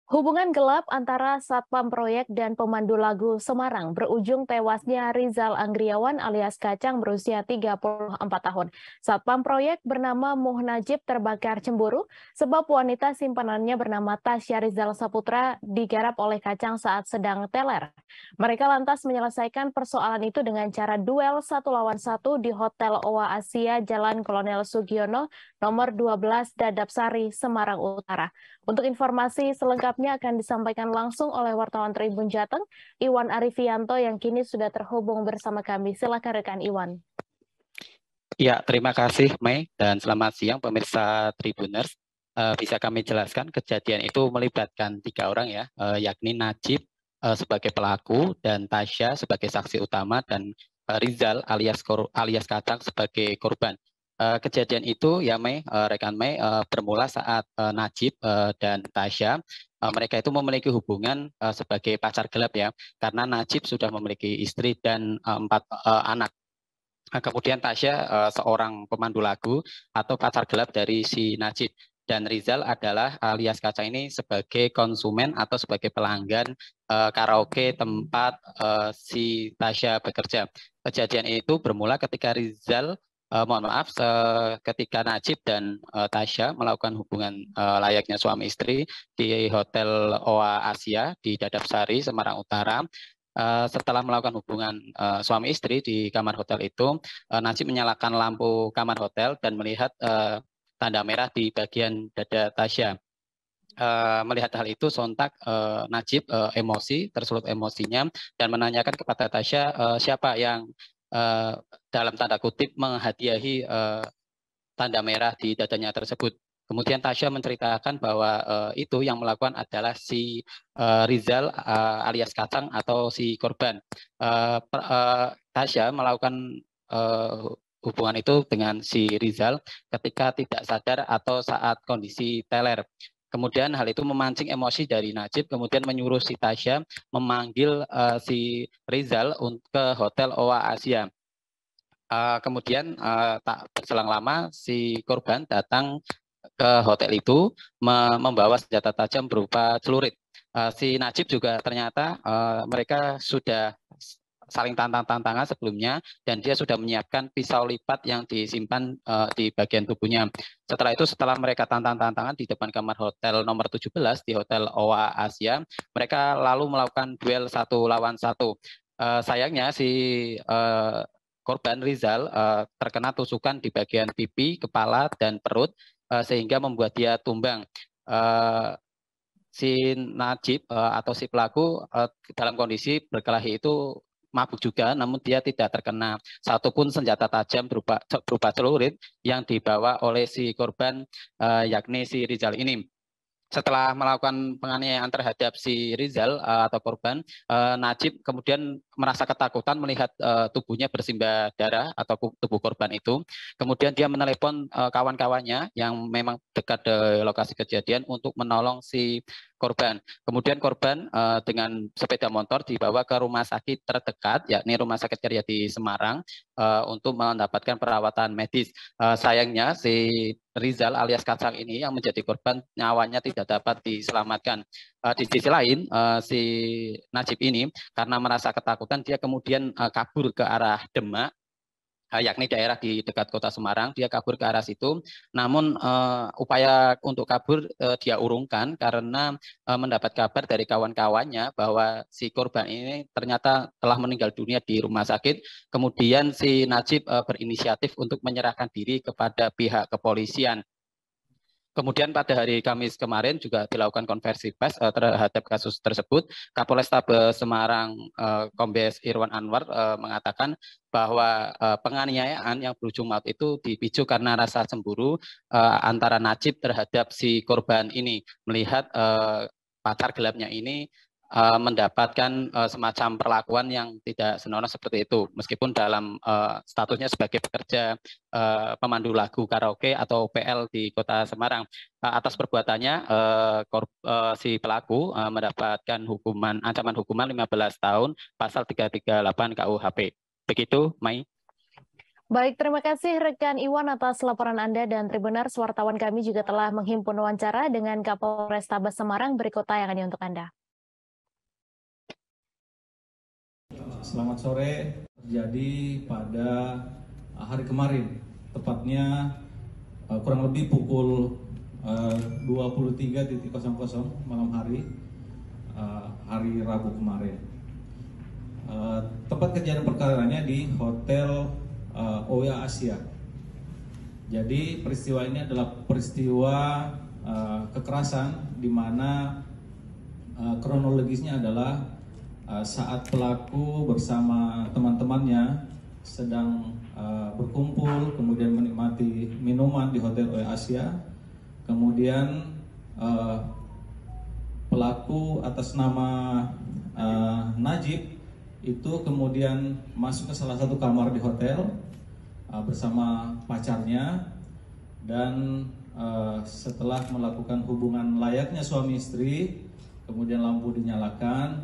Hubungan gelap antara Satpam Proyek dan pemandu lagu Semarang berujung tewasnya Rizal Anggriawan alias Kacang berusia 34 tahun. Satpam Proyek bernama Muh Najib terbakar cemburu sebab wanita simpanannya bernama Tasya Rizal Saputra digarap oleh Kacang saat sedang teler. Mereka lantas menyelesaikan persoalan itu dengan cara duel 1 lawan 1 di Hotel Oa Asia Jalan Kolonel Sugiono nomor 12 Dadap Sari, Semarang Utara. Untuk informasi selengkapnya akan disampaikan langsung oleh wartawan Tribun Jateng, Iwan Arifianto yang kini sudah terhubung bersama kami. Silakan rekan Iwan. Ya, terima kasih Mei dan selamat siang pemirsa Tribuners. Bisa kami jelaskan kejadian itu melibatkan 3 orang ya, yakni Najib sebagai pelaku dan Tasya sebagai saksi utama dan Rizal alias Kacang sebagai korban. Kejadian itu ya Mei, rekan Mei, bermula saat Najib dan Tasya mereka itu memiliki hubungan sebagai pacar gelap ya, karena Najib sudah memiliki istri dan 4 anak. Nah, kemudian Tasya seorang pemandu lagu atau pacar gelap dari si Najib, dan Rizal adalah alias Kaca ini sebagai konsumen atau sebagai pelanggan karaoke tempat si Tasya bekerja. Kejadian itu bermula ketika Rizal, mohon maaf, ketika Najib dan Tasya melakukan hubungan layaknya suami istri di Hotel Oa Asia di Dadap Sari, Semarang Utara. Setelah melakukan hubungan suami istri di kamar hotel itu, Najib menyalakan lampu kamar hotel dan melihat tanda merah di bagian dada Tasya. Melihat hal itu sontak Najib emosi, tersulut emosinya dan menanyakan kepada Tasya siapa yang dalam tanda kutip menghadiahi tanda merah di dadanya tersebut. Kemudian Tasya menceritakan bahwa itu yang melakukan adalah si Rizal alias Kacang atau si korban. Tasya melakukan hubungan itu dengan si Rizal ketika tidak sadar atau saat kondisi teler. Kemudian hal itu memancing emosi dari Najib, kemudian menyuruh si Tasya memanggil si Rizal ke Hotel Oa Asia. Kemudian tak berselang lama si korban datang ke hotel itu membawa senjata tajam berupa celurit. Si Najib juga ternyata mereka sudah saling tantang-tantangan sebelumnya dan dia sudah menyiapkan pisau lipat yang disimpan di bagian tubuhnya. Setelah itu, setelah mereka tantang-tantangan di depan kamar hotel nomor 17 di Hotel Oa Asia, mereka lalu melakukan duel 1 lawan 1. Sayangnya si korban Rizal terkena tusukan di bagian pipi, kepala, dan perut sehingga membuat dia tumbang. Si Najib atau si pelaku dalam kondisi berkelahi itu mabuk juga, namun dia tidak terkena satupun senjata tajam berupa celurit yang dibawa oleh si korban yakni si Rizal ini. Setelah melakukan penganiayaan terhadap si Rizal atau korban, Najib kemudian merasa ketakutan melihat tubuhnya bersimbah darah atau tubuh korban itu. Kemudian dia menelepon kawan-kawannya yang memang dekat di lokasi kejadian untuk menolong si korban. Kemudian korban dengan sepeda motor dibawa ke rumah sakit terdekat, yakni Rumah Sakit Karyadi Semarang, untuk mendapatkan perawatan medis. Sayangnya si Rizal alias Kacang ini yang menjadi korban nyawanya tidak dapat diselamatkan. Di sisi lain, si Najib ini karena merasa ketakutan dia kemudian kabur ke arah Demak, yakni daerah di dekat kota Semarang. Dia kabur ke arah situ, namun upaya untuk kabur dia urungkan karena mendapat kabar dari kawan-kawannya bahwa si korban ini ternyata telah meninggal dunia di rumah sakit. Kemudian si Najib berinisiatif untuk menyerahkan diri kepada pihak kepolisian. Kemudian pada hari Kamis kemarin juga dilakukan konversi pers terhadap kasus tersebut. Kapolrestabes Semarang Kombes Irwan Anwar mengatakan bahwa penganiayaan yang berujung maut itu dipicu karena rasa cemburu antara Najib terhadap si korban ini, melihat pacar gelapnya ini mendapatkan semacam perlakuan yang tidak senonoh seperti itu, meskipun dalam statusnya sebagai pekerja pemandu lagu karaoke atau PL di Kota Semarang. Atas perbuatannya si pelaku mendapatkan ancaman hukuman 15 tahun pasal 338 KUHP. Begitu, Mai. Baik, terima kasih rekan Iwan atas laporan Anda dan Tribuners, wartawan kami juga telah menghimpun wawancara dengan Kapolrestabes Semarang. Berikut tayangannya untuk Anda. Selamat sore, terjadi pada hari kemarin, tepatnya kurang lebih pukul 23.00 malam hari, hari Rabu kemarin. Tempat kejadian perkaranya di Hotel Oya Asia. Jadi peristiwa ini adalah peristiwa kekerasan di mana kronologisnya adalah saat pelaku bersama teman-temannya sedang berkumpul, kemudian menikmati minuman di Hotel Oya Asia. Kemudian pelaku atas nama Najib itu kemudian masuk ke salah satu kamar di hotel bersama pacarnya, dan setelah melakukan hubungan layaknya suami istri, kemudian lampu dinyalakan.